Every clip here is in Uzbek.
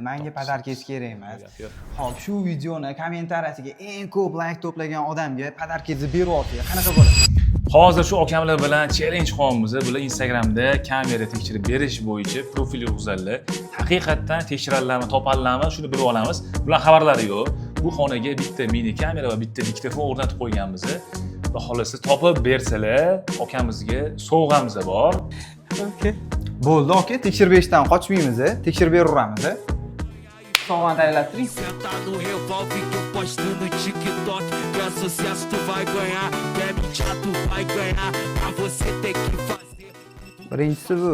Menga podarkangiz kerak emas. Xo'p, shu videoni kommentariyasiga eng ko'p like to'plagan odamga podarkangizni berib olsak, qanaqa bo'ladi? Hozir shu akamlar bilan challenge qilyapmiz. Bular Instagramda kamera tekshirib berish bo'yicha profil yurg'izadilar. Haqiqatdan tekshiradilarmi, topadilarmi, shuni bilib olamiz. Bular xabarlari yo'q. Bu xonaga bitta mini kamera va bitta diktafon o'rnatib qo'yganmiz. Xudo xolasa topib bersalar, akamizga sovg'amiz bor. Okay. Bo'ldi, aka, tekshirib berishdan qochmaymiz, tekshirib beraveramiz. Sovg'ani tayyorlab turing. Senta no revólver que eu posto no TikTok. Quer sucesso, tu vai ganhar. Quer mentir, tu vai ganhar. Pra você ter que fazer Birinchisi bu.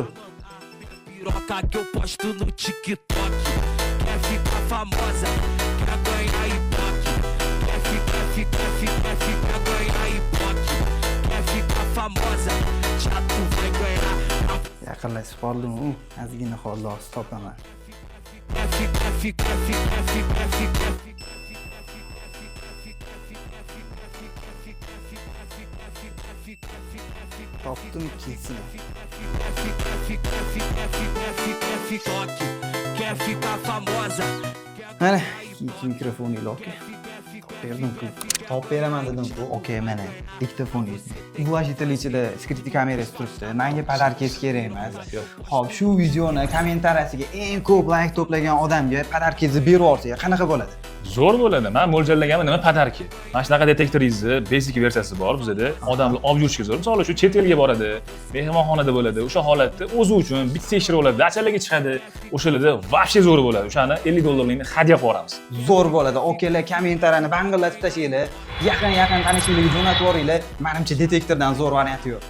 piroca que eu posto no TikTok. Quer ficar famosa, quer ganhar ibope. Quer ganhar ibope. Quer ficar famosa, já tu vai ganhar. Yaqinlashib qoldim-ku, ozgina xolos topaman. Topdim kesin. Quer ficar famosa. Mana ikki mikrofon iloki. Berdim-ku. Top beraman dedim-ku. Okay, mana diktofoningiz. Vositali ichida skripti kamerasi turibdi. Menga podarkangiz kerak emas. Xo'p, shu videoni kommentariyasiga eng ko'p like to'plagan odamga podarkangizni berib olsak, qanaqa bo'ladi? Zo'r bo'ladi. Men mo'ljallaganim nima podarki. Mana shunaqa detektoringizni basic versiyasi bor bizda. Odamlar olib yurishga zo'r. Misol uchun chet elga boradi, mehmonxonada bo'ladi. O'sha holatda o'zi uchun bitta tekshirib oladi, dachalarga chiqadi. O'shalarda вообще zo'r bo'ladi. O'shani $50 hadya qilib yuboramiz. Zo'r bo'ladi. Okalar, kommentariyani bangillatib tashlaylar. Yaqin tanishinglarga jo'natib yuboringlar. Menimcha detektordan zo'r variant yo'q.